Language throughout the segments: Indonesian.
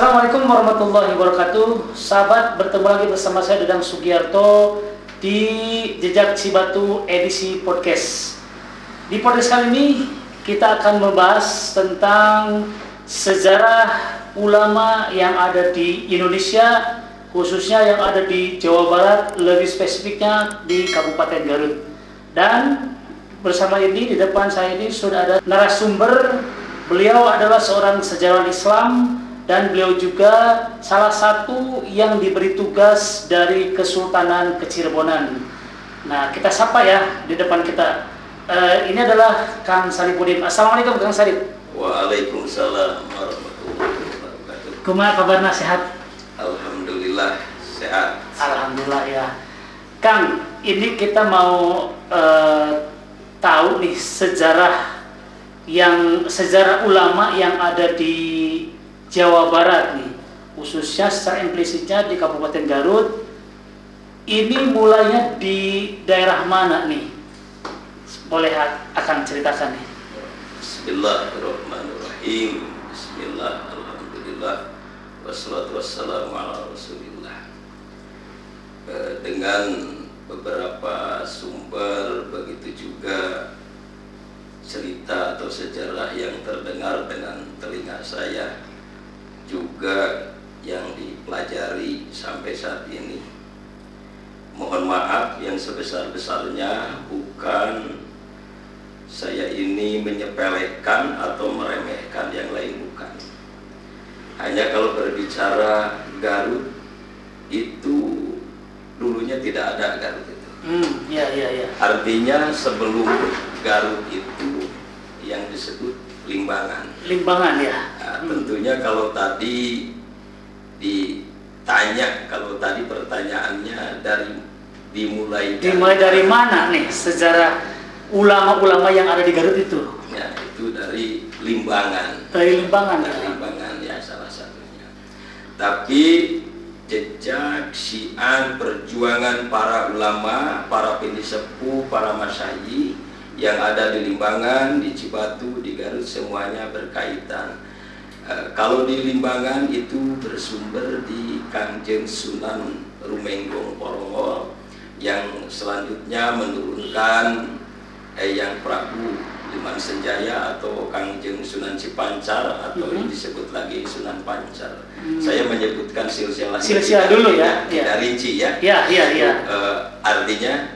Assalamualaikum warahmatullahi wabarakatuh. Sahabat, bertemu lagi bersama saya Dadang Sugiarto di Jejak Cibatu edisi podcast. Di podcast kali ini kita akan membahas tentang sejarah ulama yang ada di Indonesia, khususnya yang ada di Jawa Barat, lebih spesifiknya di Kabupaten Garut. Dan bersama ini di depan saya ini sudah ada narasumber. Beliau adalah seorang sejarawan Islam dan beliau juga salah satu yang diberi tugas dari Kesultanan Kecirebonan. Nah, kita sapa ya di depan kita. Ini adalah Kang Saripudin. Assalamualaikum Kang Sarip. Waalaikumsalam warahmatullahi wabarakatuh. Kumaha kabarna, sehat? Alhamdulillah sehat. Alhamdulillah ya. Kang, ini kita mau tahu nih sejarah ulama yang ada di Jawa Barat nih, khususnya secara implisitnya di Kabupaten Garut. Ini mulainya di daerah mana nih? Boleh akan ceritakan nih. Bismillahirrahmanirrahim. Bismillah, alhamdulillah, wassalatu wassalamu ala rasulillah. Dengan beberapa sumber, begitu juga cerita atau sejarah yang terdengar dengan telinga saya, juga yang dipelajari sampai saat ini. Mohon maaf yang sebesar-besarnya, bukan saya ini menyepelekan atau meremehkan yang lain, bukan. Hanya kalau berbicara Garut itu dulunya tidak ada Garut itu. Ya. Artinya sebelum Garut itu yang disebut Limbangan. Limbangan ya. Nah, tentunya kalau tadi ditanya, kalau tadi pertanyaannya dimulai dari mana nih sejarah ulama-ulama yang ada di Garut itu? Ya, itu dari Limbangan. Dari Limbangan. Dari Limbangan ya salah satunya. Tapi jejak syiar perjuangan para ulama, para penyesepuh, para masyayikh yang ada di Limbangan, di Cibatu, di Garut, semuanya berkaitan. Kalau di Limbangan itu bersumber di Kangjeng Sunan Rumenggong Porongol, yang selanjutnya menurunkan yang Prabu Liman Senjaya atau Kangjeng Sunan Cipancar atau disebut lagi Sunan Pancar. Saya menyebutkan silsilah dulu ya. Tidak rinci ya. Iya. Artinya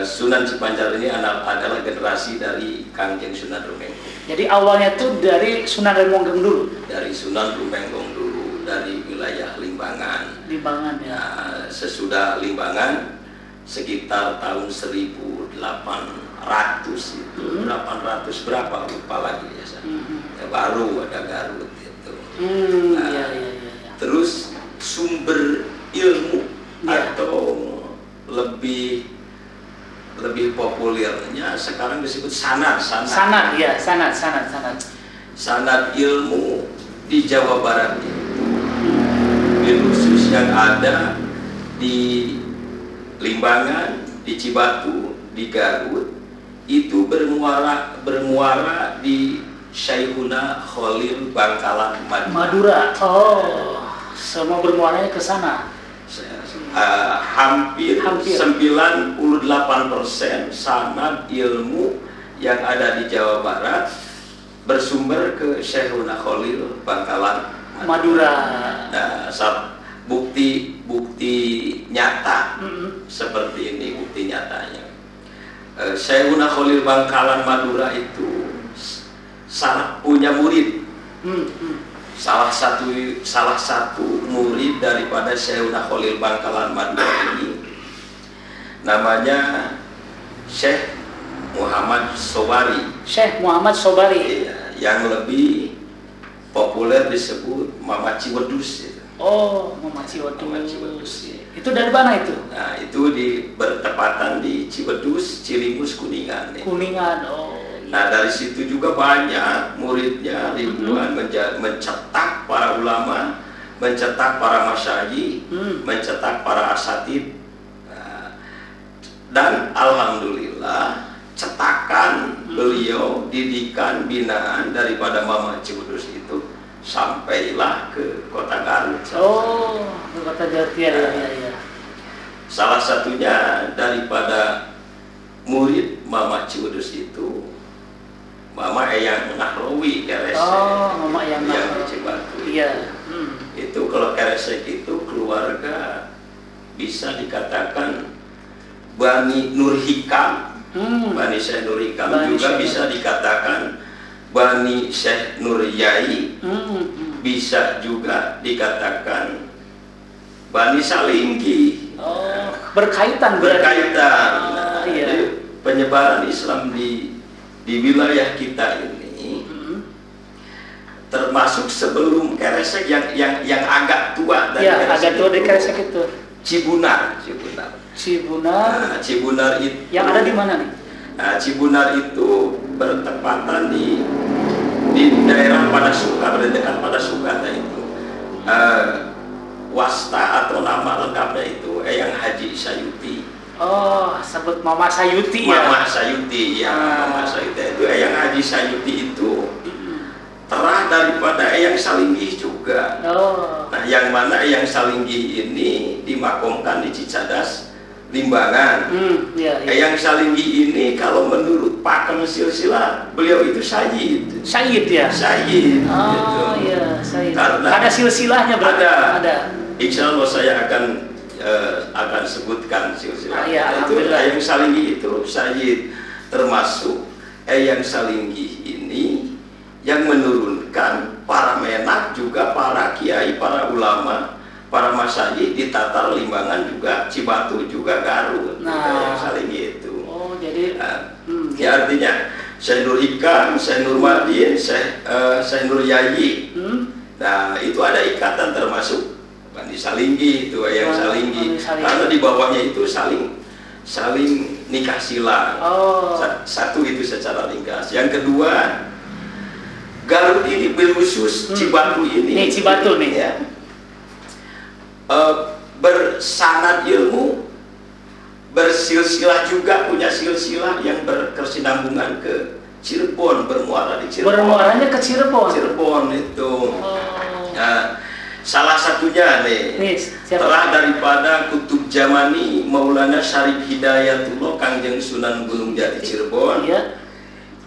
Sunan Cipancar ini adalah generasi dari Kangjeng Sunan Rumenggong. Jadi awalnya tuh dari Sunan Rumenggong dulu. Dari Sunan Rumenggong dulu, dari wilayah Limbangan. Limbangan ya. Nah, sesudah Limbangan sekitar tahun 1800 itu, 800 berapa lupa lagi ya saya. Ya, baru ada Garut itu. Iya. Terus sumber ilmu atau lebih populernya sekarang disebut sanad. Sanad. Sanad ilmu di Jawa Barat itu, khusus yang ada di Limbangan, di Cibatu, di Garut, itu bermuara di Syekhuna Khalil Bangkalan Madura. Oh, semua bermuaranya ke sana. Hampir 98% sanad ilmu yang ada di Jawa Barat bersumber ke Syekhuna Khalil Bangkalan Madura. Nah, bukti nyata seperti ini bukti nyatanya. Syekhuna Khalil Bangkalan Madura itu punya murid. Salah satu murid daripada Syekhuna Khalil Bangkalan Madura ini namanya Syekh Muhammad Sobari. Syekh Muhammad Sobari. Iya, yang lebih populer disebut Mama Ciwedus. Oh, Mama Ciwedus. Itu dari mana itu? Nah, itu bertepatan di Ciwedus, Cilimus, Kuningan. Kuningan. Oh. Nah, dari situ juga banyak muridnya, ribuan, mencetak para ulama, mencetak para masyayikh, mencetak para asatid. Nah, dan alhamdulillah cetakan beliau, didikan, binaan daripada Mama Ciwedus itu sampailah ke kota Garut. Oh, ke kota Garut ya. Salah satunya daripada murid Mama Ciudus itu Mama Eyang Nahrawi Keresek. Oh, Mama Eyang yang di Cibatu. Iya. Itu kalau Keresek itu keluarga bisa dikatakan Bani Nur Hikam, Bani Syekh Nur Hikam, juga bisa dikatakan Bani Syekh Nur Yai, bisa juga dikatakan Bani Salinggi. Oh, berkaitan. Nah, iya. Jadi penyebaran Islam di wilayah kita ini termasuk sebelum Keresek yang agak tua dari Keresek. Agak tua dari Keresek itu. Cibunar. Cibunar. Nah, Cibunar itu yang ada di mana nih? Nah, Cibunar itu bertepatan di daerah Padasuka, berdekat Padasuka itu. Wasta atau nama lengkapnya itu Eyang Haji Sayuti. Oh, sebut Mama Sayuti ya. Mama Sayuti ya. Mama Sayuti itu Eyang Haji Sayuti itu terah daripada Eyang Salinggi juga. Oh. Nah, yang mana Eyang Salinggi ini dimakamkan di Cicadas, Limbangan. Eyang Salinggi ini kalau menurut pakem silsilah beliau itu Sayyid. Sayyid ya. Sayyid. Oh gitu. Iya, Sayyid. Karena ada silsilahnya berarti. Ada. Insya Allah saya akan sebutkan silsilah. Itu Eyang Salinggi itu Sayyid, termasuk Eyang Salinggi ini yang menurunkan para menak juga para kiai, para ulama, para masyayikh di Tatar, Limbangan juga, Cibatu juga, Garut. Eyang Salinggi itu. Oh, jadi ya artinya Syekh Nur Hikam, Syekh Nur Madin, Syekh Nur Yayi. Nah, itu ada ikatan termasuk Bani Salinggi itu Eyang Salinggi. Karena di bawahnya itu saling nikah silang. Satu itu secara ringkas. Yang kedua, Garut ini berkhusus Cibatu ini. Cibatu nih ya. Bersanad ilmu, bersilsilah juga, punya silsilah yang berkesinambungan ke Cirebon, bermuara di Cirebon. Bermuaranya ke Cirebon. Cirebon itu. Nah, salah satunya telah daripada Kutub Jamani Maulana Syarif Hidayatullah Kangjeng Sunan Gunung Jati Cirebon,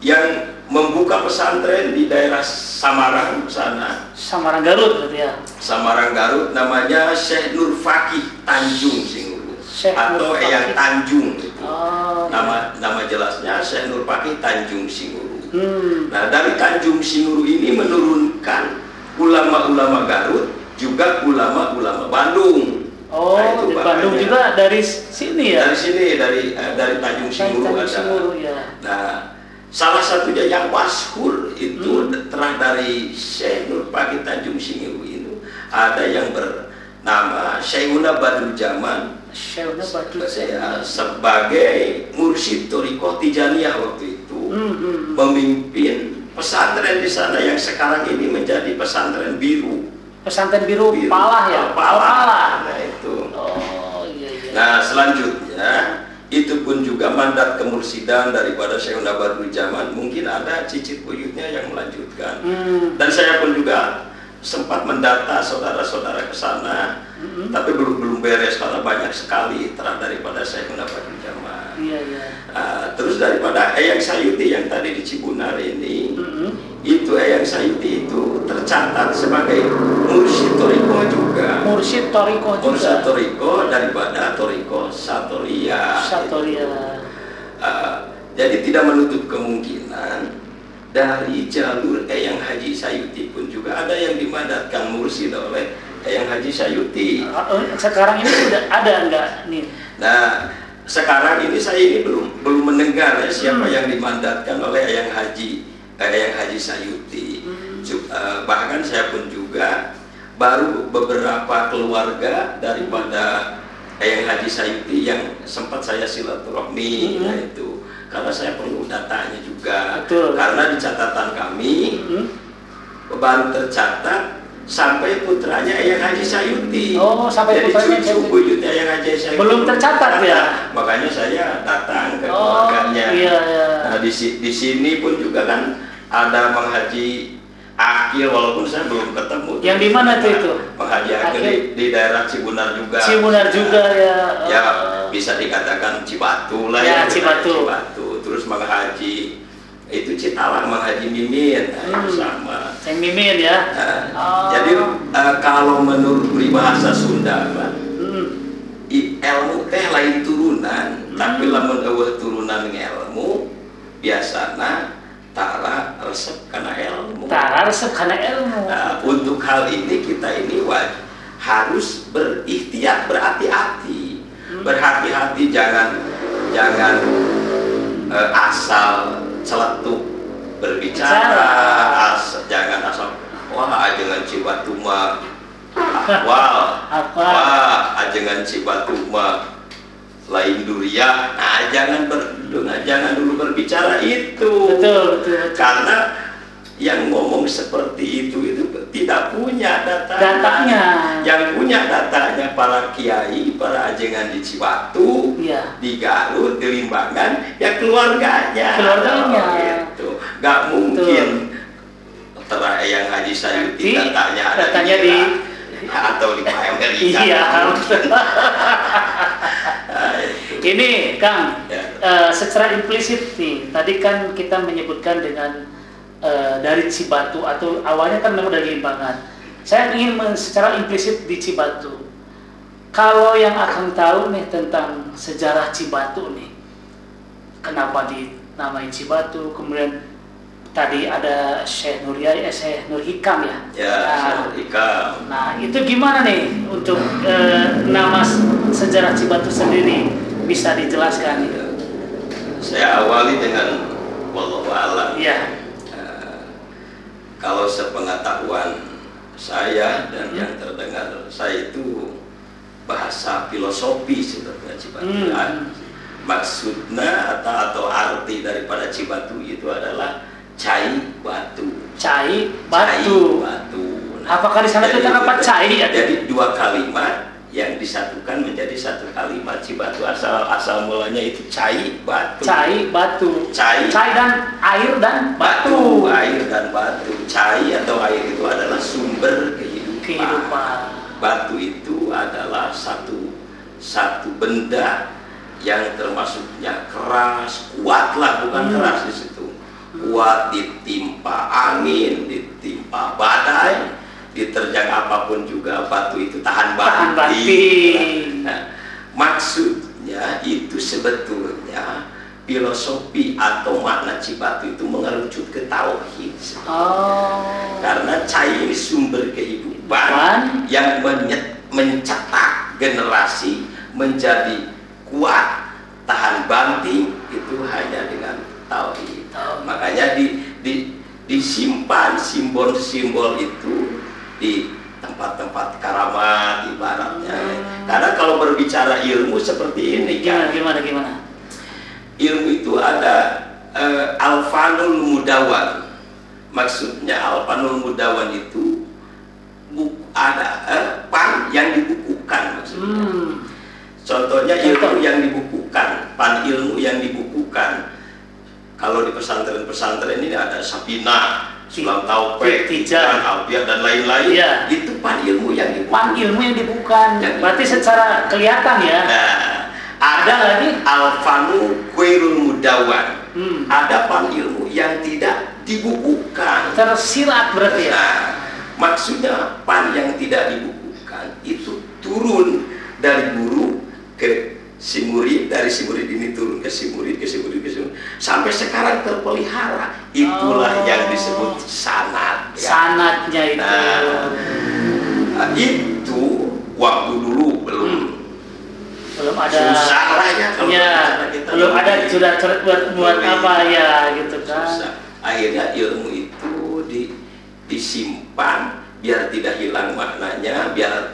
yang membuka pesantren di daerah Samarang sana. Samarang Garut berarti ya. Samarang Garut, namanya Syekh Nur Fakih Tanjung Singuru atau Eyang Tanjung itu. Nama jelasnya Syekh Nur Fakih Tanjung Singuru. Nah, dari Tanjung Singuru ini menurunkan ulama-ulama Garut, juga ulama-ulama Bandung. Nah, itu di Bandung juga dari sini ya? Dari sini, dari Tanjung Singuru ada. Ya. Nah, salah satunya yang masyhur itu terah dari Syekh Nur Fakih Tanjung Singuru itu ada yang bernama Syekhuna Badrul Jaman. Sebagai mursyid Thariqah Tijaniyah waktu itu, memimpin pesantren di sana yang sekarang ini menjadi pesantren biru. Pesantren biru Palah ya? Palah. Nah itu. Iya. Nah, selanjutnya itu pun juga mandat kemursidan daripada Syekhuna Badrul Jaman. Mungkin ada cicit buyutnya yang melanjutkan. Dan saya pun juga sempat mendata saudara-saudara ke sana, tapi belum beres karena banyak sekali terah daripada Syekhuna Badrul Jaman. Terus daripada Eyang Sayuti yang tadi di Cibunar ini, itu Eyang Sayuti itu tercatat sebagai mursyid Thariqah juga. Mursyid Thariqah daripada Thariqah Satoriyah. Jadi tidak menutup kemungkinan dari jalur Eyang Haji Sayuti pun juga ada yang dimandatkan mursyid oleh Eyang Haji Sayuti. Sekarang ini sudah ada enggak nih? Nah, sekarang ini saya belum mendengar siapa yang dimandatkan oleh Eyang Haji Sayuti. Bahkan saya pun juga baru beberapa keluarga daripada Eyang Haji Sayuti yang sempat saya silaturahmi, itu karena saya perlu datanya juga. Karena di catatan kami baru tercatat sampai putranya Eyang Haji Sayuti. Sampai jadi cucu buyutnya Eyang Haji Sayuti belum tercatat ya. Makanya saya datang ke keluarganya. Iya. Nah, di sini pun juga kan ada Mang Haji Akhir, walaupun saya belum ketemu. Yang di mana tuh itu? Menghaji akhir di daerah Cibunar juga. Cibunar juga ya. Ya bisa dikatakan Cibatu lah ya. Cibatu. Terus menghaji itu Citalang, menghaji Mimin, itu sama. Yang Mimin ya. Jadi kalau menurut peribahasa Sunda, Pak, ilmu teh lain turunan, tapi lamun eueuh turunan ilmu biasana tara resep karena ilmu. Nah, untuk hal ini kita ini harus berikhtiar, berhati-hati. Berhati-hati, jangan asal celetuk berbicara, jangan asal wah ajengan Cibatu mah ajengan Cibatu mah lain durian. Nah, jangan dulu berbicara itu. Betul. Karena yang ngomong seperti itu tidak punya datanya. Yang punya datanya para kiai, para ajengan di Cibatu, di Garut, di Limbangan, ya keluarganya. Gitu. Gak mungkin yang Haji Sayuti datanya di atau di Amerika. Iya. Ini Kang, secara implisit nih, tadi kan kita menyebutkan dengan dari Cibatu, atau awalnya kan memang dari Limbangan. Saya ingin secara implisit di Cibatu. Kalau yang akan tahu nih tentang sejarah Cibatu nih, kenapa dinamai Cibatu, kemudian tadi ada Syekh Nur Hikam ya? Syekh Nur Hikam. Nah, itu gimana nih untuk nama sejarah Cibatu sendiri, bisa dijelaskan? Saya awali dengan wallahu a'lam. Iya. Kalau sepengetahuan saya dan yang terdengar saya itu bahasa filosofi sebenarnya Cibatu. Maksudnya atau arti daripada Cibatu itu adalah cai batu. Cai batu. Nah, apakah di sana itu terdapat cai? Jadi dua kalimat yang disatukan menjadi satu kalimat. Cibatu asal mulanya itu cai batu. Cai batu. Cai dan air dan batu. Air dan batu. Cai atau air itu adalah sumber kehidupan. Batu itu adalah satu benda yang termasuknya keras, kuat lah, bukan keras di situ. Kuat, ditimpa angin, ditimpa badai, diterjang apapun juga batu itu tahan banting. Nah, maksudnya itu sebetulnya filosofi atau makna Cibatu itu mengerucut ke tauhid. Karena cai ini sumber kehidupan yang mencetak generasi menjadi kuat, tahan banting, itu hanya dengan tauhid. Makanya disimpan simbol-simbol itu di tempat-tempat karamat ibaratnya. Karena kalau berbicara ilmu seperti ini gimana? Ilmu itu ada alfanul mudawan. Maksudnya alfanul mudawan itu ada pan yang dibukukan maksudnya. Contohnya ilmu yang dibukukan, pan ilmu yang dibukukan. Kalau di pesantren-pesantren ini ada Sabina, Sulam Taufik, Tijan, Alfiah dan lain-lain. Itu pan ilmu yang dibukukan. Pan ilmu yang dibukukan. Berarti secara kelihatan ya. Ada lagi alfanu kuirul mudawan. Ada pan ilmu yang tidak dibukukan. Tersirat berarti ya. Maksudnya pan yang tidak dibukukan itu turun dari guru ke si murid, dari si murid ini turun ke si murid, sampai sekarang terpelihara. Itulah yang disebut sanad. Sanadnya itu. Itu waktu dulu belum ada. Susah lah ya kalau kita belum ada sudah buat apa ya gitu kan. Susah. Akhirnya ilmu itu disimpan biar tidak hilang maknanya, biar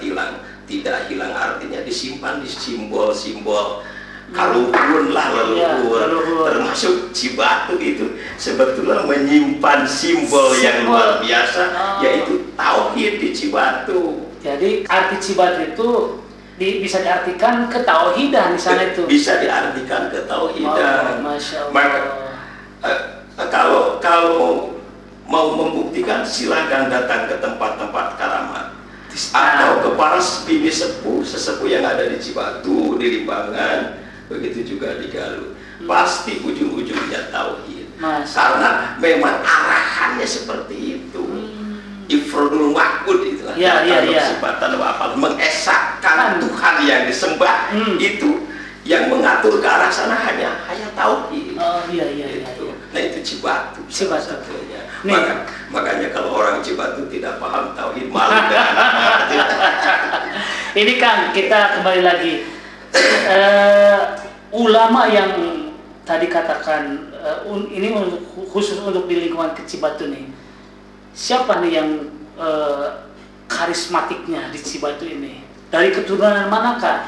tidak hilang artinya, disimpan di simbol-simbol kaluhur lah, leluhur. Termasuk Cibatu itu sebetulnya menyimpan simbol yang luar biasa, yaitu tauhid di Cibatu. Jadi arti Cibatu itu bisa diartikan ketauhidan di sana itu. Bisa diartikan ketauhidan. Masya Allah. Kalau mau membuktikan silakan datang ke tempat-tempat karamat atau ke para sesepuh yang ada di Cibatu, di Limbangan, begitu juga di Garut. Pasti ujung-ujungnya tauhid. Karena memang arahannya seperti itu. Ifrodul Mahmud itulah kesempatan apa mengesahkan Tuhan yang disembah itu, yang mengatur ke arah sana hanya tauhid. Nah itu Cibatu. Makanya kalau orang Cibatu tidak paham tauhid, malu kan? Ini Kang, kita kembali lagi. Ulama yang tadi katakan ini khusus untuk di lingkungan Cibatu nih. Siapa nih yang karismatiknya di Cibatu ini? Dari keturunan manakah?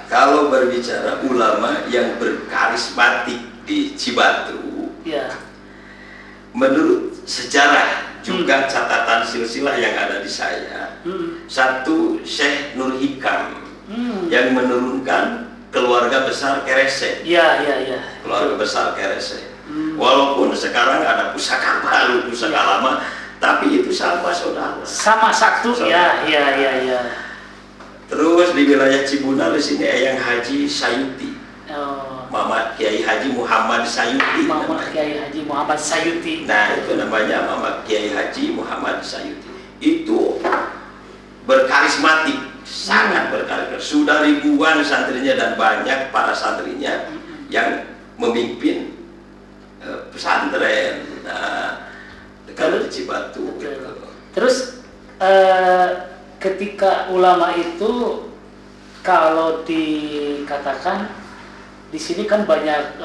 Kalau berbicara ulama yang berkarismatik di Cibatu, menurut sejarah juga catatan silsilah yang ada di saya, satu Syekh Nur Hikam yang menurunkan keluarga besar Kerese. Keluarga besar Kerese. Walaupun sekarang ada pusaka baru, pusaka lama, tapi itu sama saudara. Sama satu. Terus di wilayah Cibunar di sini Eyang Haji Sayuti. Muhammad Kiai Haji Muhammad Sayuti. Kiai Haji Muhammad Sayuti. Nah, itu namanya Muhammad Kiai Haji Muhammad Sayuti. Itu berkarismatik, sangat berkarismatik. Sudah ribuan santrinya dan banyak para santrinya yang memimpin pesantren. Kalau di Cibatu. Gitu. Terus ketika ulama itu kalau dikatakan di sini kan banyak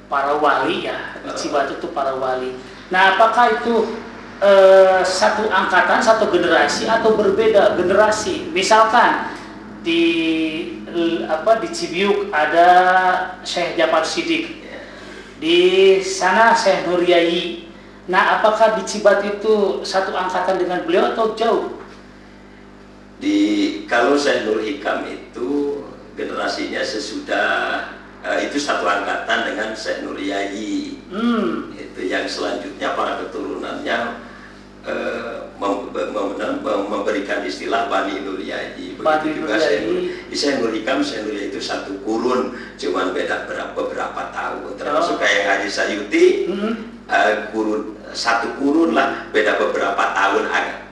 para wali ya, di Cibatu itu para wali. Nah, apakah itu satu angkatan, satu generasi atau berbeda generasi? Misalkan di Cibiuk ada Syekh Jafar Siddiq, di sana Syekh Nur Yai. Nah, apakah di Cibatu itu satu angkatan dengan beliau atau jauh? Kalau Syekh Nur Hikam itu generasinya sesudah itu satu angkatan dengan Syekh Nur Yai. Itu yang selanjutnya para keturunannya memberikan istilah Bani Nur Yai. Begitu juga Syekh Nur Hikam, Syekh Nur Yai itu satu kurun, cuman beda beberapa tahun. Termasuk kayak Haji Sayuti, kurun satu kurun lah, beda beberapa tahun,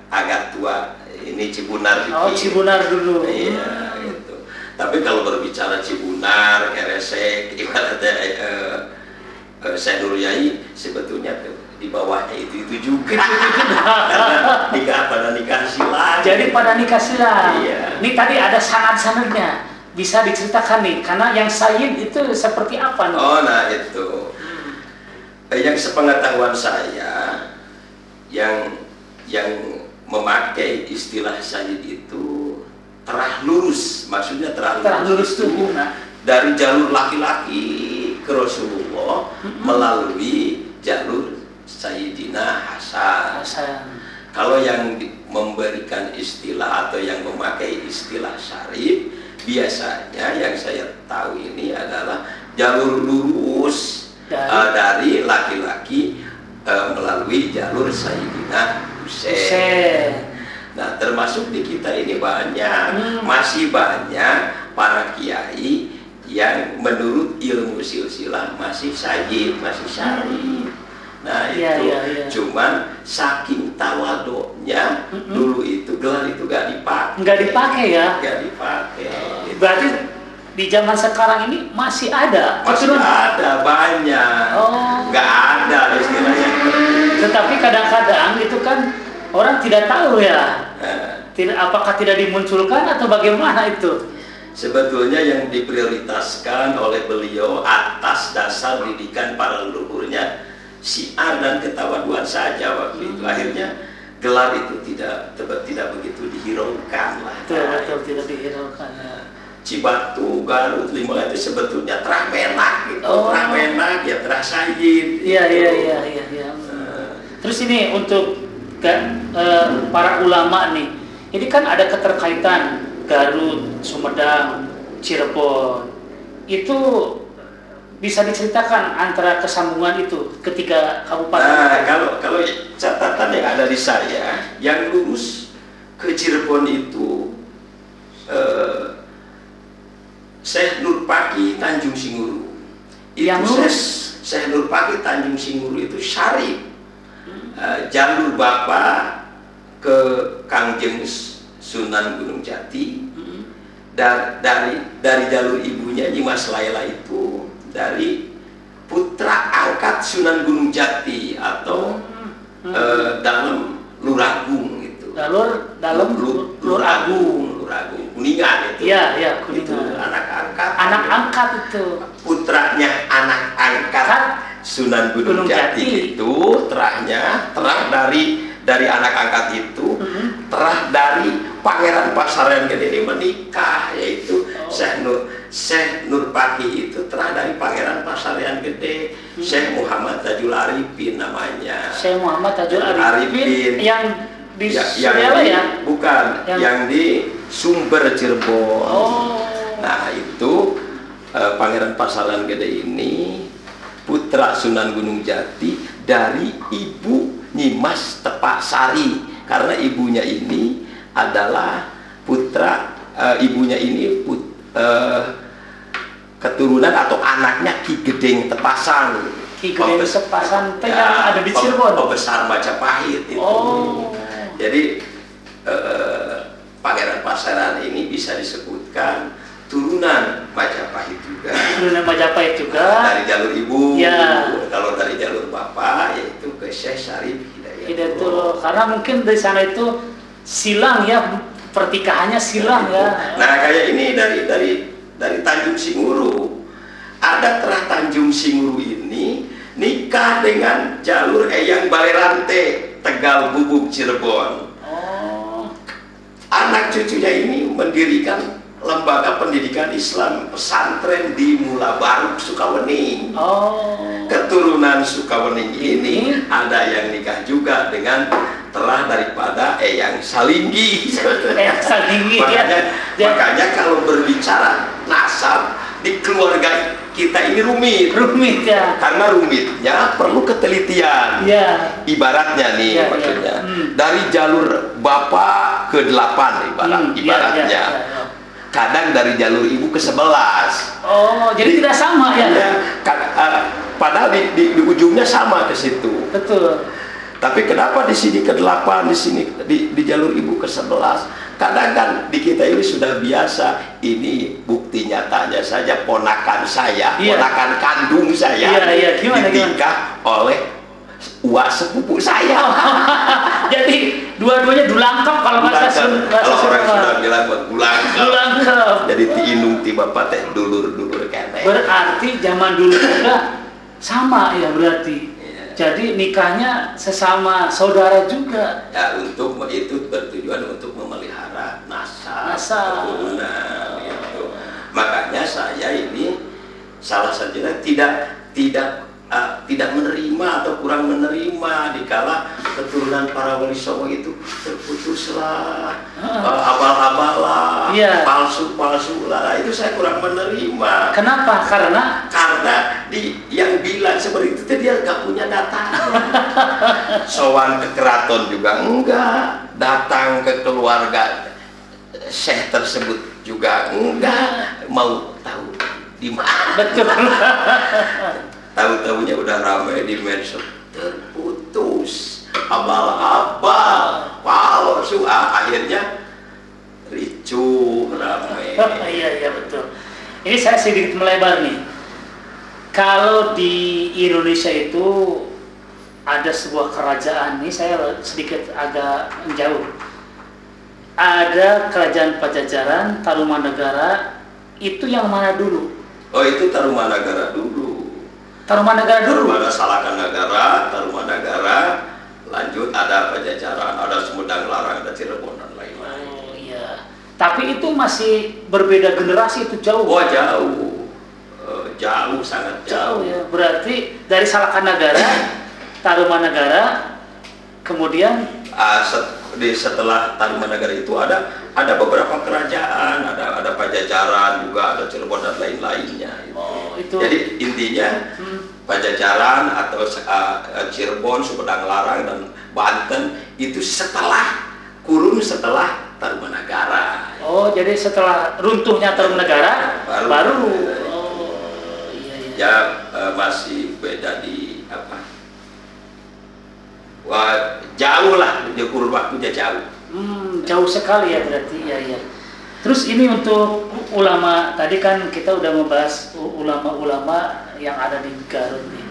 agak tua. Ini Cibunar. Cibunar dulu. Iya, gitu. Tapi kalau berbicara Cibunar, Keresek, ibaratnya Syekh Nur Yai sebetulnya di bawahnya itu juga. Karena nikah silang. Jadi pada nikah silang. Iya. Ini tadi ada sanad-sanadnya. Bisa diceritakan nih, karena yang Sayyid itu seperti apa nih? Oh, nah itu. Yang sepengetahuan saya, yang memakai istilah Sayyid itu terah lurus, maksudnya terah lurus itu dari jalur laki-laki ke Rasulullah melalui jalur Sayyidina Hasan. Kalau yang memberikan istilah atau yang memakai istilah syarif, biasanya yang saya tahu ini adalah jalur lurus dari laki-laki melalui jalur Sayyidina Husain. Nah, termasuk di kita ini banyak, masih banyak para kiai yang menurut ilmu silsilah masih sayyid, masih syarif. Nah, itu cuman saking tawaduknya dulu itu gelar itu gak dipakai. Nggak dipakai ya? Gak dipakai. Berarti di zaman sekarang ini masih ada? Masih ada, banyak. Nggak ada istilahnya. Tetapi kadang-kadang itu kan orang tidak tahu ya. Apakah tidak dimunculkan atau bagaimana itu? Sebetulnya yang diprioritaskan oleh beliau atas dasar didikan para leluhurnya syiar dan ketawaduan saja waktu itu. Akhirnya gelar itu tidak begitu dihiraukan lah. Betul, tidak dihiraukan ya. Cibatu, Garut, Limbangan itu sebetulnya terah menak gitu. Terah menak ya terah sayyid. Iya. Terus ini untuk para ulama nih, ini kan ada keterkaitan Garut, Sumedang, Cirebon. Itu bisa diceritakan antara kesambungan itu ketiga kabupaten? Nah, kalau catatan yang ada di saya, yang lurus ke Cirebon itu Syekh Nurpaki Tanjung Singuru. Yang lurus Syekh Nurpaki Tanjung Singuru itu syarif. Jalur bapak ke Kangjeng Sunan Gunung Jati. Dari jalur ibunya Nyimas Laila itu dari putra angkat Sunan Gunung Jati atau dalam Luragung itu. Dalam Luragung. Kuningan itu. Iya, Kuningan. Itu anak angkat itu. Putranya anak angkat Sunan Gunung Jati itu terah dari anak angkat itu, terah dari Pangeran Pasaran Gede ini menikah, yaitu Syekh Nurpaki itu terah dari Pangeran Pasaran Gede, Syekh Muhammad Tajul Arifin namanya. Syekh Muhammad Tajul Arifin yang di Suryala ya? Bukan, yang di Sumber Cirebon. Nah itu Pangeran Pasaran Gede ini putra Sunan Gunung Jati dari ibu Nyimas Tepak Sari, karena ibunya ini adalah putra ibunya ini keturunan atau anaknya Ki Gedeng Tepasan. Ki Gedeng Tepasan itu yang ada di Cirebon. Pembesar Majapahit itu. Jadi Pangeran Pasaran ini bisa disebutkan turunan Majapahit juga. Turunan Majapahit juga. Dari jalur ibu. Ya. Kalau dari jalur bapak yaitu ke Syekh Syarif Hidayatullah. Karena mungkin dari sana itu silang ya, pertikahannya silang ya. Nah kayak ini dari Tanjung Singuru. Ada terah Tanjung Singuru ini nikah dengan jalur Eyang Balerante Tegal Bubuk Cirebon. Anak cucunya ini mendirikan lembaga pendidikan Islam pesantren di Mula Baru Sukawening. Keturunan Sukawening ini ada yang nikah juga dengan telah daripada Eyang Salinggi. Eyang Salinggi. Makanya kalau berbicara nasab di keluarga kita ini rumit ya. Karena rumitnya perlu ketelitian. Ibaratnya nih maksudnya dari jalur bapak ke 8 ibaratnya. Kadang dari jalur ibu ke 11. Jadi tidak sama ya? Padahal di ujungnya sama ke situ. Betul. Tapi kenapa di sini ke 8, di sini di jalur ibu ke 11? Kadang kan di kita ini sudah biasa. Ini bukti nyatanya saja ponakan saya, ponakan kandung saya dinikah oleh uak sepupu saya. Jadi dua-duanya dulangkep kalau bahasa orang sudah bilang dulangkep. Jadi tiinung ti bapak teh dulur kene. Berarti zaman dulu juga sama ya berarti. Jadi nikahnya sesama saudara juga. Ya untuk itu bertujuan untuk memelihara nasab keturunan gitu. Makanya saya ini salah satunya tidak menerima atau kurang menerima dikala keturunan para wali songo itu terputuslah, abal-abal lah, palsu lah, itu saya kurang menerima. Kenapa? Karena yang bilang seperti itu dia nggak punya data. Sowan ke keraton juga enggak, datang ke keluarga syekh tersebut juga enggak, mau tahu di mana. Betul. Tahu-tahunya udah ramai di medsos, terputus, abal-abal, palsu, akhirnya ricuh, ramai. Iya betul. Ini saya sedikit melebar nih. Kalau di Indonesia itu ada sebuah kerajaan, nih saya sedikit agak menjauh. Ada kerajaan Pajajaran, Tarumanagara, itu yang mana dulu? Itu Tarumanagara dulu. Tarumanagara Salakanagara, Tarumanagara, lanjut ada Pajajaran, ada Sumedang Larang, ada Cirebon dan lain-lain. Tapi itu masih berbeda generasi, itu jauh. Jauh, sangat jauh. Ya. Berarti dari Salakanagara, Tarumanagara, kemudian setelah Tarumanagara itu ada beberapa kerajaan, ada Pajajaran juga, ada Cirebon dan lain-lainnya. itu. Jadi intinya Pajajaran atau Cirebon, Sumedang Larang dan Banten itu setelah Tarumanagara. Oh, jadi setelah runtuhnya Tarumanagara baru ya masih beda di apa? Wah, jauh lah, kurun waktunya jauh. Jauh sekali ya berarti ya. Terus ini untuk ulama, tadi kan kita udah membahas ulama-ulama yang ada di Garut nih.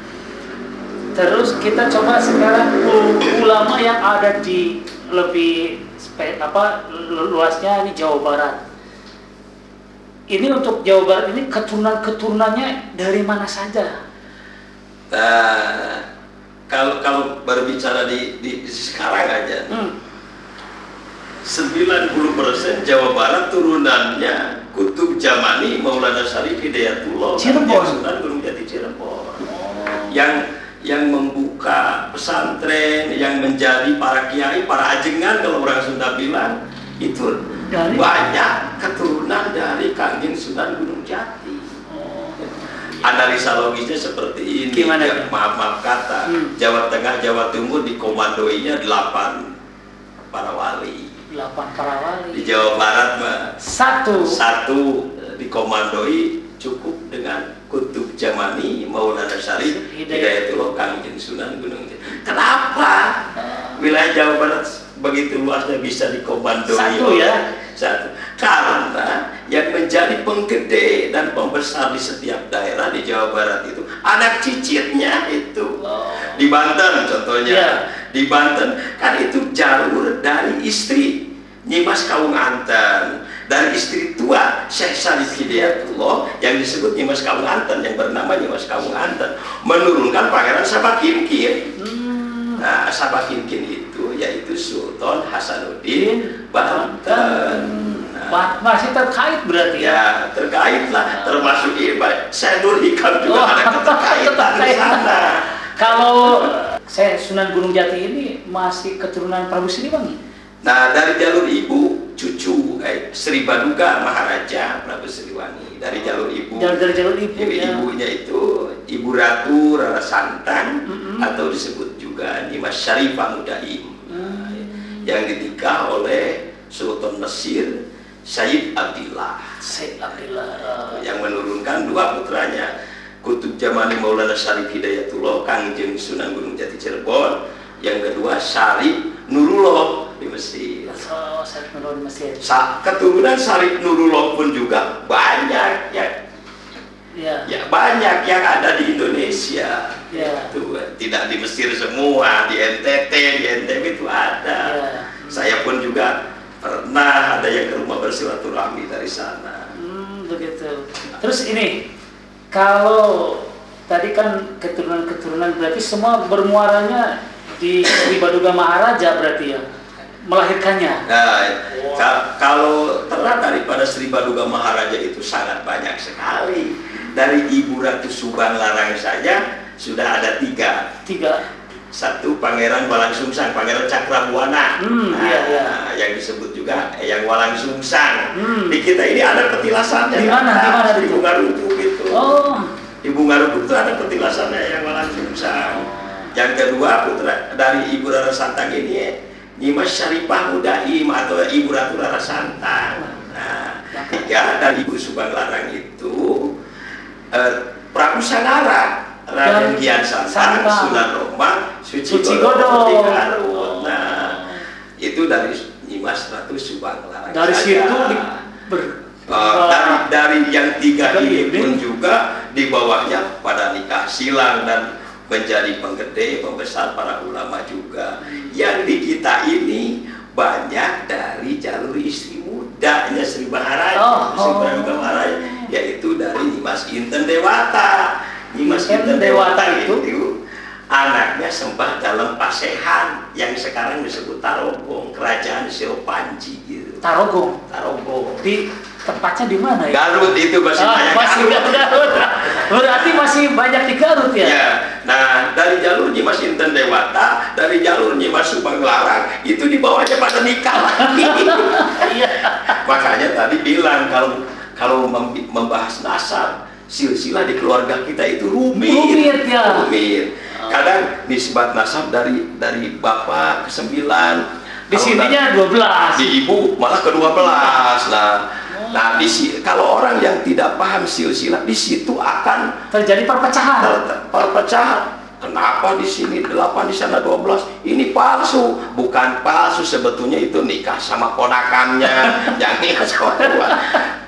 Terus kita coba sekarang ulama yang ada di lebih luasnya ini Jawa Barat. Ini untuk Jawa Barat ini keturunannya dari mana saja? Nah, kalau berbicara di sekarang aja. 90% Jawa Barat turunannya Kutub Jamani, Maulana Syarif Hidayatullah, Sunan Gunung Jati Cirebon. Yang membuka pesantren, yang menjadi para kiai, para ajengan kalau orang Sunda bilang itu banyak keturunan dari Kangjeng Sunan Gunung Jati. Analisa logisnya seperti ini. Gimana? Maaf kata, Jawa Tengah, Jawa Timur dikomandoinya 8 para wali. 8 para wali. Di Jawa Barat mah satu dikomandoi cukup dengan Kutub Jamani, Maulana Syarif Hidayatullah, Kangjeng Sunan Gunung Jati. Kenapa wilayah Jawa Barat begitu luasnya bisa dikomandoi satu? Karena yang menjadi penggede dan pembesar di setiap daerah di Jawa Barat itu anak cicitnya itu. Di Banten contohnya, di Banten kan itu jalur dari istri Nyimas Kawung Anten, dari istri tua Syekh Syarif Hidayatullah yang disebut Nyimas Kawung Anten, yang bernama Nyimas Kawung Anten, menurunkan Pangeran Sabakinkin. Nah, Sabakinkin itu yaitu Sultan Hasanuddin Banten. Masih terkait berarti ya? Terkait lah, termasuk Syekh Nur Hikam juga ada keterkaitan di sana. Kalau saya Sunan Gunung Jati ini masih keturunan Prabu Siliwangi. Nah, dari jalur ibu cucu Sri Baduga Maharaja Prabu Siliwangi, dari jalur ibu. Dari jalur ibu. Ibunya itu Ibu Ratu Rara Santang atau disebut juga Nyimas Syarifah Mudaim, yang dinikah oleh Sultan Mesir Sayyid Abdillah. Yang menurunkan 2 putranya, Kutub Jamani Maulana Syarif Hidayatullah, Kangjeng Sunan Gunung Jati Cirebon. Yang kedua Syarif Nurullah di Mesir. Syarif Nurullah di Mesir. Keturunan Syarif Nurullah pun juga banyak ya. Banyak yang ada di Indonesia. Itu tidak di Mesir semua, di NTT, di NTB itu ada. Saya pun juga pernah ada yang ke rumah bersilaturahmi dari sana. Begitu. Terus ini, kalau tadi kan keturunan berarti semua bermuaranya di Sri Baduga Maharaja berarti ya, melahirkannya. Nah, kalau terang daripada Sri Baduga Maharaja itu sangat banyak sekali. Dari Ibu Ratu Subang Larang saja sudah ada 3. Satu Pangeran Walang Sungsang, Pangeran Cakrabuana, yang disebut juga yang Walang Sungsang. Di kita ini ada petilasannya. Di mana di Bungarubu gitu. Di Bungarubu itu ada petilasannya yang Walang Sungsang. Yang kedua putra dari Ibu Rara Santang ini Nyimas Syarifah Mudaim atau Ibu Ratu Rara Santang. Nah, 3 dari Ibu Subang Larang itu Prabu Sanara, Raden Kian Santang, Sunan Rombang, Suci Godo di Garut. Nah, itu dari Nyimas Ratu Subang Larang. Dari situ dari yang 3 ini pun juga di bawahnya pada nikah silang dan menjadi penggede, pembesar para ulama juga. Yang di kita ini banyak dari jalur istri mudanya Sri Maharaja, Sri Baduga Maharaja, yaitu dari Nyimas Inten Dewata. Nyimas Inten Dewata itu anaknya Sembah Dalem Pasehan yang sekarang disebut Tarogong, kerajaan Siropanji gitu. Tarogong. Di tempatnya di mana ya? Garut itu masih banyak. Garut. Berarti masih banyak di Garut ya? Ya. Nah, dari jalur Nyimas Inten Dewata, dari jalur Nyimas Subang Larang itu di bawahnya pada nikah lagi. Makanya tadi bilang kalau membahas nasab silsilah di keluarga kita itu rumit. Rumit ya. Rumit. Kadang nisbat nasab dari bapak ke-9. Di sininya 12. Di ibu malah ke-12. Nah, kalau orang yang tidak paham silsilah, di situ akan terjadi perpecahan. Kenapa di sini 8, di sana 12? Ini palsu. Bukan palsu, sebetulnya itu nikah sama ponakannya. Yang nikah sama tua.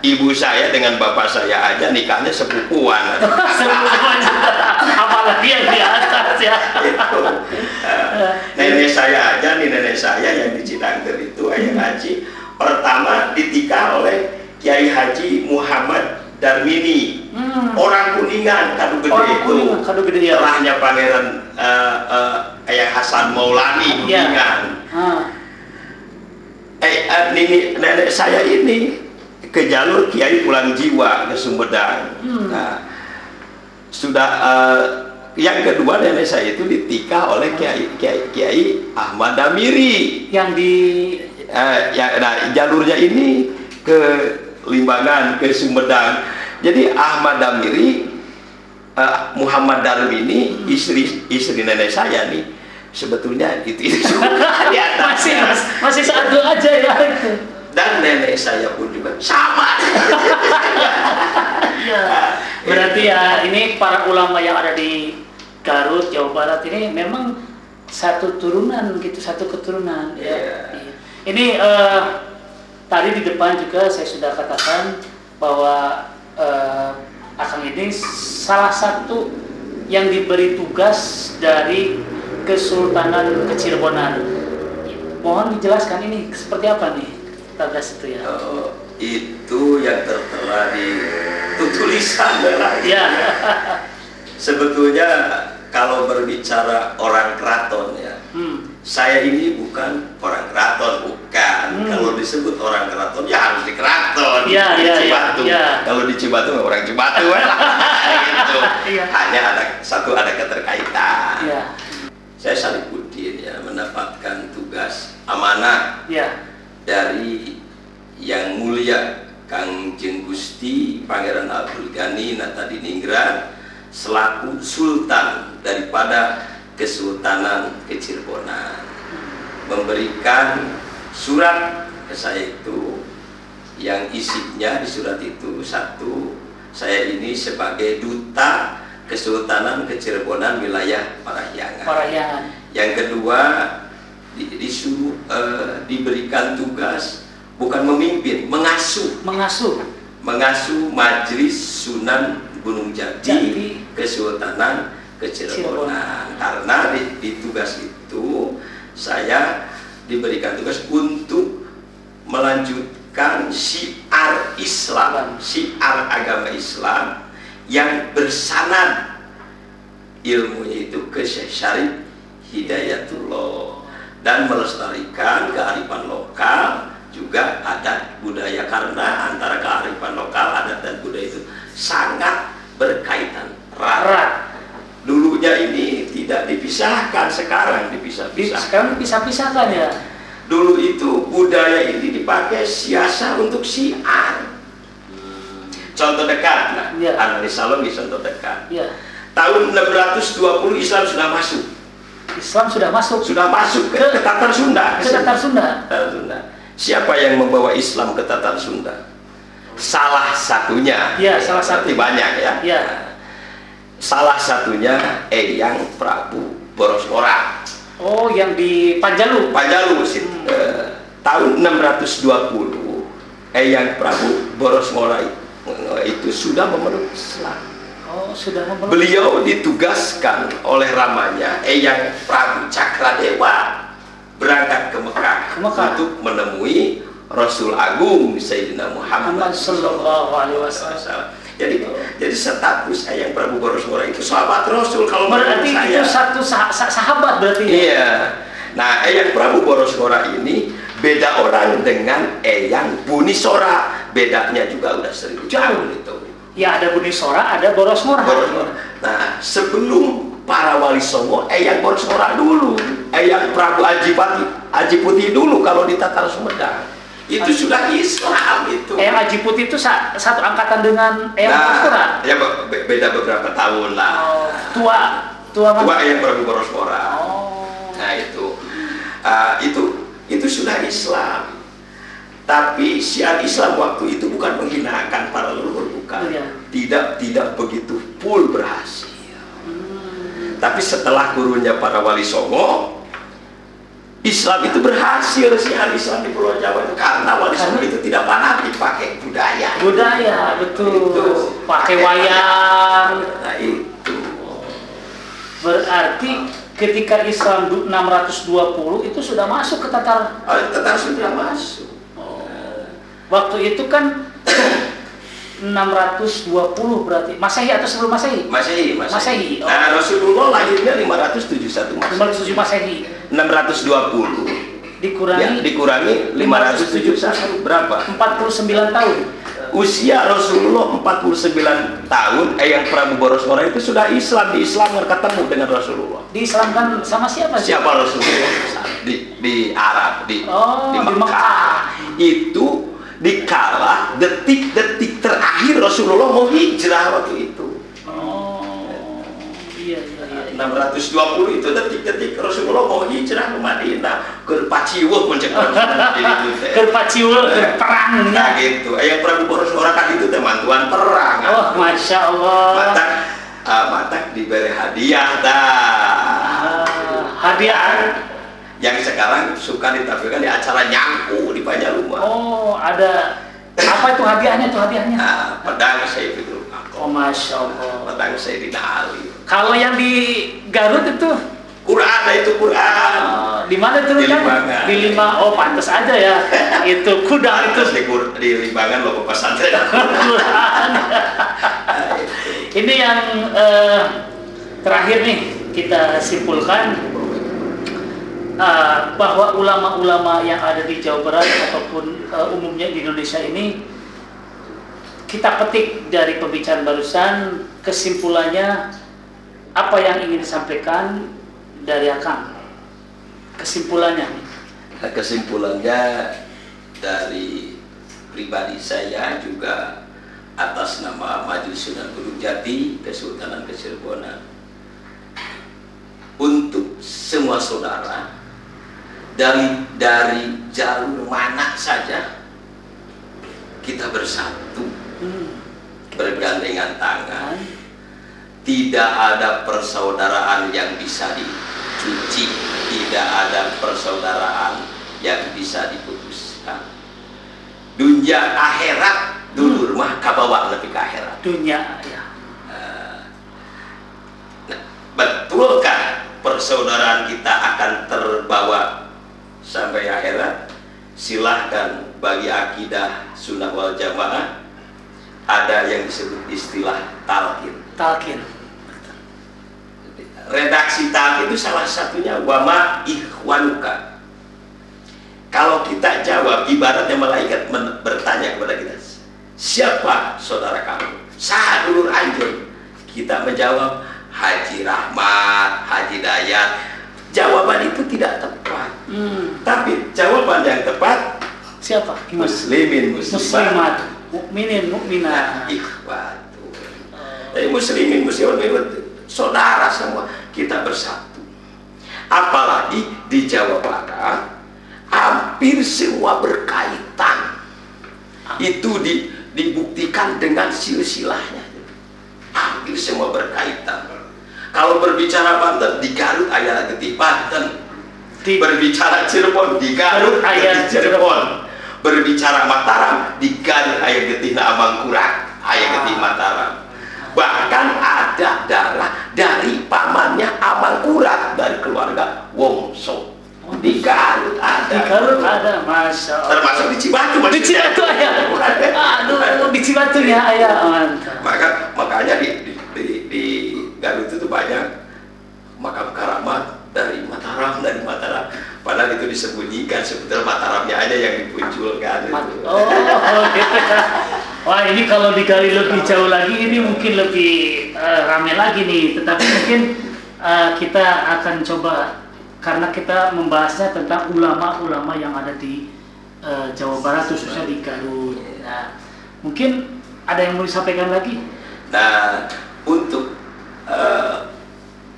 Ibu saya dengan bapak saya aja nikahnya sepupuan. Sepupuan. Apalagi yang di atas ya. Itu. Nenek saya aja nih, nenek saya yang di Citangger itu ayah Haji pertama ditikah oleh Kiai Haji Muhammad Darmini, orang Kuningan, Kadu Gede itu, terahnya Pangeran Ayah Hasan Maulani Kuningan. Nenek saya ini ke jalur Kiai Pulang Jiwa ke Sumedang. Nah, sudah yang kedua nenek saya itu ditikah oleh Kiai Ahmad Damiri yang di jalurnya ini ke Limbangan, ke Sumedang. Jadi Ahmad Damiri, Muhammad Darmini, istri nenek saya nih, sebetulnya itu di atas. Masih satu aja ya. Dan nenek saya pun juga sama. Ya. Berarti ya ini para ulama yang ada di Garut, Jawa Barat ini memang satu turunan gitu, satu keturunan. Ya. Ini tadi di depan juga saya sudah katakan bahwa Akang ini salah satu yang diberi tugas dari Kesultanan Kecirebonan. Mohon dijelaskan ini seperti apa nih tugas itu ya? Itu yang tertera di tulisan ya. Sebetulnya kalau berbicara orang keraton ya, saya ini bukan orang keraton, bukan. Kalau disebut orang keraton ya harus di keraton, di Cibatu. Kalau di Cibatu orang Cibatu gitu. Hanya ada keterkaitan. Saya Salihuddin ya mendapatkan tugas amanah dari yang mulia Kangjeng Gusti Pangeran Abdul Ghani Natadiningrat selaku sultan daripada Kesultanan Kecirebonan, memberikan surat ke saya itu yang isinya di surat itu satu, saya ini sebagai duta Kesultanan Kecirebonan wilayah Parahyangan. Yang kedua disuruh diberikan tugas bukan memimpin, mengasuh Majelis Sunan Gunung Jati Kesultanan Kecirebonan. Karena di tugas itu saya diberikan tugas untuk melanjutkan syiar Islam, syiar agama Islam yang bersanad ilmunya itu ke Syekh Syarif Hidayatullah dan melestarikan kearifan lokal, juga adat budaya, karena antara kearifan lokal, adat dan budaya itu sangat berkaitan erat. Dulunya ini tidak dipisahkan, sekarang dipisah-pisahkan. Sekarang dipisah-pisahkan ya. Dulu itu budaya ini dipakai siasa untuk syiar. Contoh dekat, analisa logis contoh dekat. Tahun 620 Islam sudah masuk. Sudah masuk ke Tatar Sunda. Siapa yang membawa Islam ke Tatar Sunda? Salah satunya. Salah satu. Banyak ya. Salah satunya Eyang Prabu Borosmora. Oh, yang di Panjalu. Tahun 620 Eyang Prabu Borosmora itu sudah memeluk Islam. Beliau ditugaskan oleh ramanya Eyang Prabu Cakradewa berangkat ke Mekah untuk menemui Rasul Agung Sayyidina Muhammad Sallallahu Alaihi Wasallam. Jadi status Eyang Prabu Borosmora itu sahabat Rasul. Kalau berarti itu satu sahabat berarti ya? Iya. Nah, Eyang Prabu Borosmora ini beda orang dengan Eyang Bunisora. Bedanya juga udah 1000 tahun itu. Ya, ada Bunisora, ada Borosmora. Nah, sebelum para wali songo, Eyang Borosmora dulu. Eyang Prabu Aji Putih dulu kalau di Tatar Sumedang. Itu sudah Islam itu. Eyang Haji Putih itu satu angkatan dengan Eyang Borospora? Ya beda beberapa tahun lah. Oh, tua Eyang Prabu Borospora. Oh. Nah itu sudah Islam. Tapi syiar Islam waktu itu bukan menghinakan para leluhur, bukan. Iya. Tidak begitu full berhasil. Tapi setelah turunnya para wali songo, Islam itu berhasil, syiar Islam di Pulau Jawa itu karena wali songo itu tidak fanatik pakai budaya. Betul. Itu. Pakai wayang. Nah itu. Berarti ketika Islam 620 itu sudah masuk ke Tatar. Tatar sudah masuk. Waktu itu kan 620 berarti Masehi atau sebelum Masehi? Masehi. Oh. Nah, Rasulullah lahirnya 571 Masehi. 507 Masehi. 620 dikurangi 571 berapa? 49 tahun. Usia Rasulullah 49 tahun, Eyang Prabu Borospora itu sudah Islam, di Islam ketemu dengan Rasulullah. Diislamkan sama siapa? Siapa Rasulullah? Di Arab, di Mekah. Itu dikala detik-detik terakhir Rasulullah mau hijrah waktu itu. Iya. 620 itu detik-detik Rasulullah mau hijrah ke Madinah, ke Paciwuh mencegah ke Paciwuh, ke perang. Nah gitu. Eyang Prabu Borospora kan itu teman tuan perang. Oh, Masya Allah. Matak diberi hadiah dah. Hadiah yang sekarang suka ditampilkan di acara nyangku di Banyaluma. Oh, ada apa itu hadiahnya? Pedang Sayyidul Oh, Masya Allah. Pedang Sayyidina Ali. Kalau yang di Garut itu Quran, di mana itu kan? Di Lima. Oh, pantas aja ya. Itu kuda itu di Limbangan loh pesantren. Ini yang terakhir nih kita simpulkan. Bahwa ulama-ulama yang ada di Jawa Barat ataupun umumnya di Indonesia ini, kita petik dari pembicaraan barusan, kesimpulannya apa yang ingin disampaikan dari Akang? Kesimpulannya dari pribadi saya juga atas nama Majelis Sunan Gunung Jati Kesultanan Cirebon, untuk semua saudara dari jalur mana saja kita bersatu, bergandengan tangan, tidak ada persaudaraan yang bisa dicuci, tidak ada persaudaraan yang bisa diputuskan. Dunia akhirat dulu mah kabawa lebih ke akhirat. Dunia ya. Betulkah persaudaraan kita akan terbawa sampai akhirat? Silahkan, bagi akidah Sunnah wal Jamaah ada yang disebut istilah talqin. Redaksi talqin itu salah satunya wama ikhwanuka. Kalau kita jawab, ibaratnya malaikat bertanya kepada kita, siapa saudara kamu? Saha dulur anjur. Kita menjawab Haji Rahmat, Haji Dayat. Jawaban itu tidak tepat. Tapi jawaban yang tepat, siapa? Muslimin, muslimat, mukminin, mukminat. Ikhwatu. Jadi muslimin, muslimat, saudara semua, kita bersatu. Apalagi di Jawa Barat, hampir semua berkaitan. Itu dibuktikan dengan silsilahnya. Hampir semua berkaitan. Kalau berbicara Banten, di Garut aya getih Banten. Berbicara Cirebon, di Garut aya Cirebon. Berbicara Mataram, di Garut aya getih Amangkurat, aya getih Mataram. Bahkan ada darah dari pamannya Amangkurat, dari keluarga Wongso. Di Garut ada. Di Garut ada, Masya Allah. Termasuk di Cibatu. Di Cibatu ayah. Aduh, di Cibatu ya ayah. Mantap. Makanya di Garut itu banyak makam karamat dari Mataram. Padahal itu disembunyikan, sebetulnya Mataramnya aja yang dimunculkan. Oh, gitu. Wah, ini kalau digali lebih jauh lagi, ini mungkin lebih rame lagi nih. Tetapi mungkin kita akan coba, karena kita membahasnya tentang ulama-ulama yang ada di Jawa Barat, khususnya di Garut. Nah, mungkin ada yang mau disampaikan lagi? Nah, untuk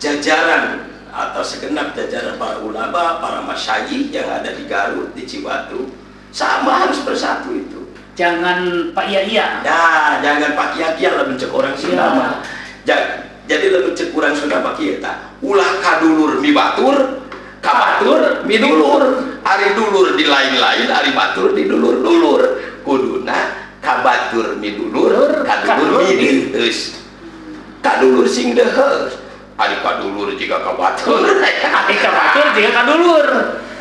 jajaran atau segenap jajaran para ulama, para masyayikh yang ada di Garut, di Cibatu, sama harus bersatu itu. Jangan Pak Iya. Nah, jangan Pak Iya lah mencek orang Sunda. Jadi lebih cek orang Sunda Pak Iya. Ulah kadulur mi batur, kabatur mi dulur. Ari dulur di lain-lain, ari batur di dulur-dulur. Kuduna kabatur mi dulur, kadulur mi diheus. Kadulur sing deheus. Ari kadulur jika kabatur. Ari kabatur jika kadulur.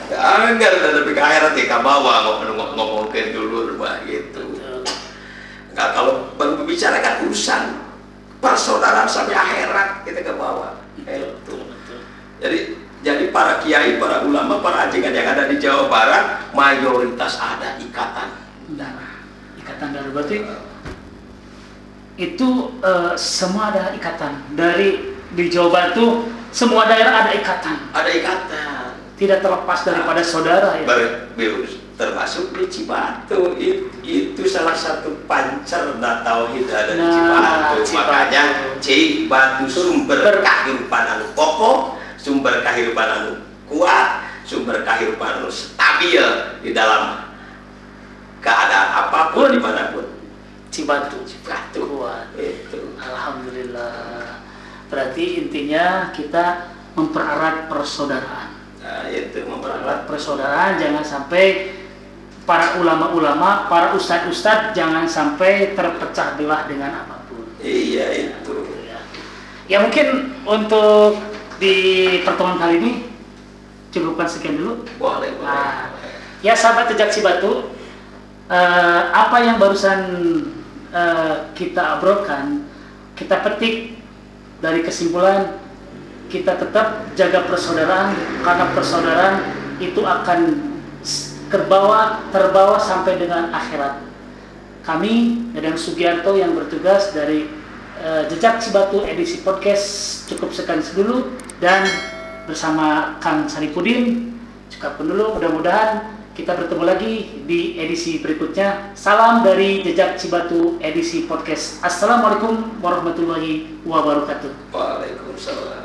Anggar tapi ke akhirat ka bawa ngomongkeun dulur mah gitu. Nah, kalau membicarakan urusan persaudaraan sampai akhirat kita ke bawah. Itu. Jadi para kiai, para ulama, para ajengan yang ada di Jawa Barat mayoritas ada ikatan darah. Ikatan darah berarti itu semua ada ikatan. Di Jawa Barat itu semua daerah ada ikatan. Ada ikatan. Tidak terlepas daripada saudara ya. Termasuk di Cibatu itu salah satu pancerna tauhid ada di Cibatu. Makanya Cibatu sumber kehidupan anu kokoh, sumber kehidupan anu kuat, sumber kehidupan anu stabil di dalam keadaan apapun dimanapun. Cibatu kuat itu. Alhamdulillah. Berarti intinya kita mempererat persaudaraan. Nah, itu mempererat persaudaraan, jangan sampai para ulama-ulama, para ustadz-ustadz jangan sampai terpecah belah dengan apapun. Iya itu. Ya mungkin untuk di pertemuan kali ini cukupkan sekian dulu. Boleh. Ya sahabat Jejak Cibatu, apa yang barusan kita obrolkan, kita petik dari kesimpulan kita tetap jaga persaudaraan, karena persaudaraan itu akan terbawa sampai dengan akhirat. Kami Dadang Sugiarto yang bertugas dari Jejak Cibatu edisi podcast cukup sekian dulu, dan bersama Kang Saripudin cukupkan dulu. Mudah-mudahan kita bertemu lagi di edisi berikutnya. Salam dari Jejak Cibatu edisi podcast. Assalamualaikum warahmatullahi wabarakatuh. Waalaikumsalam.